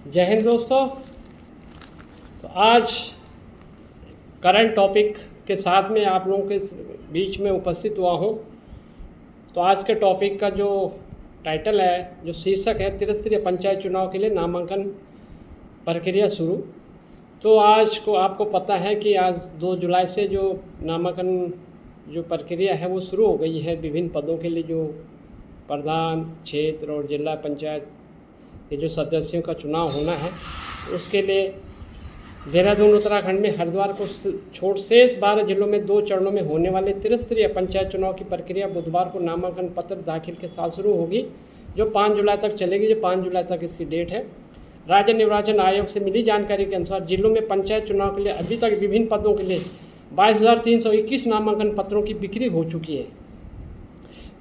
जय हिंद दोस्तों। तो आज करंट टॉपिक के साथ में आप लोगों के बीच में उपस्थित हुआ हूँ। तो आज के टॉपिक का जो टाइटल है, जो शीर्षक है, त्रिस्तरीय पंचायत चुनाव के लिए नामांकन प्रक्रिया शुरू। तो आज को आपको पता है कि आज 2 जुलाई से जो नामांकन जो प्रक्रिया है वो शुरू हो गई है। विभिन्न पदों के लिए जो प्रधान, क्षेत्र और जिला पंचायत के जो सदस्यों का चुनाव होना है, उसके लिए देहरादून उत्तराखंड में हरिद्वार को छोड़ शेष 12 जिलों में 2 चरणों में होने वाले त्रिस्तरीय पंचायत चुनाव की प्रक्रिया बुधवार को नामांकन पत्र दाखिल के साथ शुरू होगी, जो 5 जुलाई तक चलेगी। जो 5 जुलाई तक इसकी डेट है। राज्य निर्वाचन आयोग से मिली जानकारी के अनुसार जिलों में पंचायत चुनाव के लिए अभी तक विभिन्न पदों के लिए 22,321 नामांकन पत्रों की बिक्री हो चुकी है।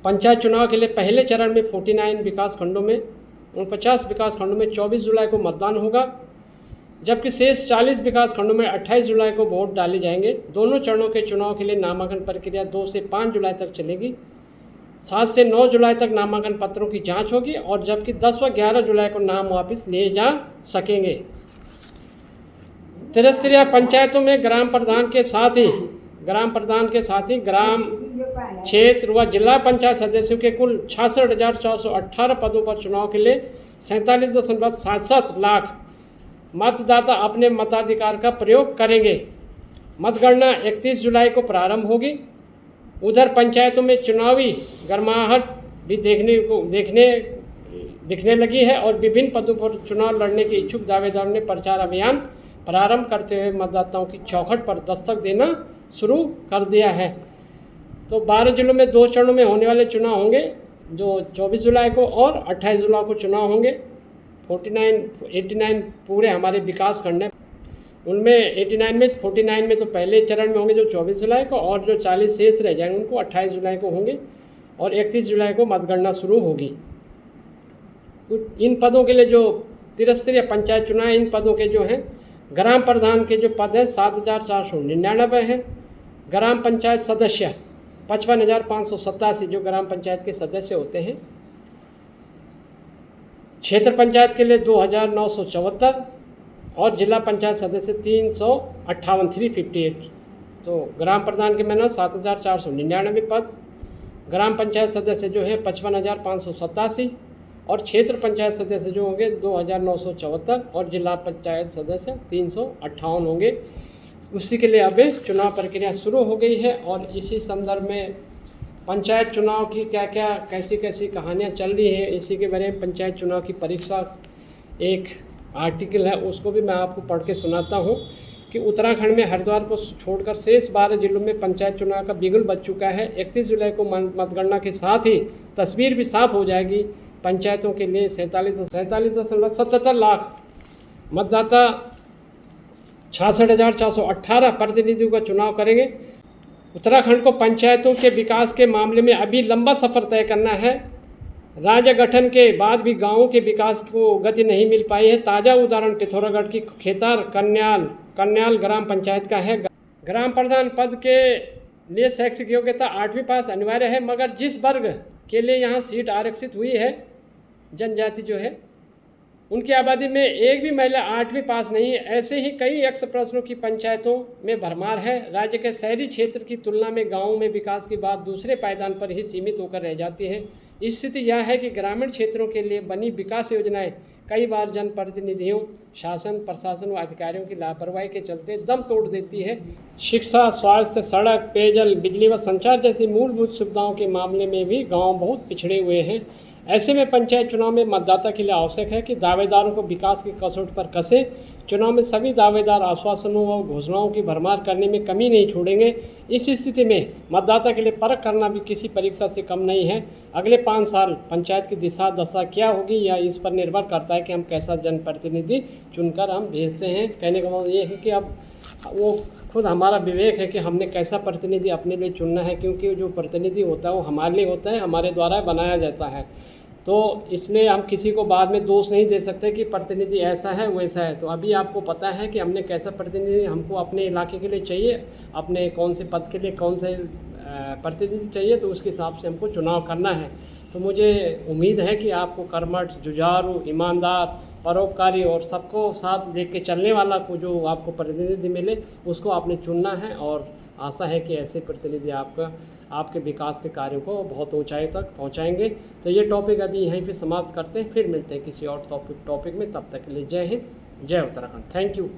पंचायत चुनाव के लिए पहले चरण में 49 विकास खंडों में 49 विकास खंडों में 24 जुलाई को मतदान होगा, जबकि शेष 40 विकास खंडों में 28 जुलाई को वोट डाले जाएंगे। दोनों चरणों के चुनाव के लिए नामांकन प्रक्रिया 2 से 5 जुलाई तक चलेगी। 7 से 9 जुलाई तक नामांकन पत्रों की जांच होगी और जबकि 10 व 11 जुलाई को नाम वापस लिए जा सकेंगे। त्रिस्तरीय पंचायतों में ग्राम प्रधान के साथ ही ग्राम, क्षेत्र व जिला पंचायत सदस्यों के कुल 66,418 पदों पर चुनाव के लिए 47.77 लाख मतदाता अपने मताधिकार का प्रयोग करेंगे। मतगणना 31 जुलाई को प्रारंभ होगी। उधर पंचायतों में चुनावी गर्माहट भी दिखने लगी है और विभिन्न पदों पर चुनाव लड़ने के इच्छुक दावेदारों ने प्रचार अभियान प्रारंभ करते हुए मतदाताओं की चौखट पर दस्तक देना शुरू कर दिया है। तो 12 जिलों में 2 चरणों में होने वाले चुनाव होंगे, जो 24 जुलाई को और 28 जुलाई को चुनाव होंगे। 89 पूरे हमारे विकास खंड हैं, उनमें 49 में तो पहले चरण में होंगे जो 24 जुलाई को, और जो 40 शेष रह जाएंगे उनको 28 जुलाई को होंगे और 31 जुलाई को मतगणना शुरू होगी। इन पदों के लिए जो त्रिस्तरीय पंचायत चुनाव, इन पदों के जो हैं ग्राम प्रधान के जो पद हैं 7,499 हैं। ग्राम पंचायत सदस्य 55,587 जो ग्राम पंचायत के सदस्य होते हैं। क्षेत्र पंचायत के लिए 2,974 और जिला पंचायत सदस्य 358। तो ग्राम प्रधान के मैंने 7,499 पद, ग्राम पंचायत सदस्य जो है 55,587 और क्षेत्र पंचायत सदस्य जो होंगे 2,974 और जिला पंचायत सदस्य 358 होंगे। उसी के लिए अब चुनाव प्रक्रिया शुरू हो गई है और इसी संदर्भ में पंचायत चुनाव की कैसी कहानियाँ चल रही हैं, इसी के बारे में पंचायत चुनाव की परीक्षा एक आर्टिकल है, उसको भी मैं आपको पढ़ के सुनाता हूँ कि उत्तराखंड में हरिद्वार को छोड़कर शेष 12 जिलों में पंचायत चुनाव का बिगुल बज चुका है। 31 जुलाई को मतगणना के साथ ही तस्वीर भी साफ हो जाएगी। पंचायतों के लिए 47.77 लाख मतदाता 66,418 प्रतिनिधियों का चुनाव करेंगे। उत्तराखंड को पंचायतों के विकास के मामले में अभी लंबा सफ़र तय करना है। राज्य गठन के बाद भी गांवों के विकास को गति नहीं मिल पाई है। ताज़ा उदाहरण पिथौरागढ़ की खेतार कन्याल ग्राम पंचायत का है। ग्राम प्रधान पद के लिए शैक्षिक योग्यता 8वीं पास अनिवार्य है, मगर जिस वर्ग के लिए यहाँ सीट आरक्षित हुई है, जनजाति जो है, उनकी आबादी में एक भी महिला 8वीं पास नहीं है। ऐसे ही कई एक्स प्रश्नों की पंचायतों में भरमार है। राज्य के शहरी क्षेत्र की तुलना में गांवों में विकास की बात दूसरे पायदान पर ही सीमित होकर रह जाती है। स्थिति यह है कि ग्रामीण क्षेत्रों के लिए बनी विकास योजनाएं कई बार जनप्रतिनिधियों, शासन, प्रशासन व अधिकारियों की लापरवाही के चलते दम तोड़ देती है। शिक्षा, स्वास्थ्य, सड़क, पेयजल, बिजली व संचार जैसी मूलभूत सुविधाओं के मामले में भी गाँव बहुत पिछड़े हुए हैं। ऐसे में पंचायत चुनाव में मतदाता के लिए आवश्यक है कि दावेदारों को विकास की कसौट पर कसे। चुनाव में सभी दावेदार आश्वासनों व घोषणाओं की भरमार करने में कमी नहीं छोड़ेंगे। इस स्थिति में मतदाता के लिए परख करना भी किसी परीक्षा से कम नहीं है। अगले 5 साल पंचायत की दिशा दशा क्या होगी, यह इस पर निर्भर करता है कि हम कैसा जनप्रतिनिधि चुनकर हम भेजते हैं। कहने का मतलब ये है कि अब वो खुद हमारा विवेक है कि हमने कैसा प्रतिनिधि अपने लिए चुनना है, क्योंकि जो प्रतिनिधि होता है वो हमारे लिए होता है, हमारे द्वारा बनाया जाता है। तो इसलिए हम किसी को बाद में दोष नहीं दे सकते कि प्रतिनिधि ऐसा है वैसा है। तो अभी आपको पता है कि हमने कैसा प्रतिनिधि हमको अपने इलाके के लिए चाहिए, अपने कौन से पद के लिए कौन से प्रतिनिधि चाहिए, तो उसके हिसाब से हमको चुनाव करना है। तो मुझे उम्मीद है कि आपको कर्मठ, जुझारू, ईमानदार परोपकारी और सबको साथ लेके चलने वाला को जो आपको प्रतिनिधि मिले उसको आपने चुनना है। और आशा है कि ऐसे प्रतिनिधि आपके विकास के कार्यों को बहुत ऊंचाई तक पहुंचाएंगे। तो ये टॉपिक अभी यहीं पे समाप्त करते हैं, फिर मिलते हैं किसी और टॉपिक में। तब तक के लिए जय हिंद, जय उत्तराखंड। Thank you.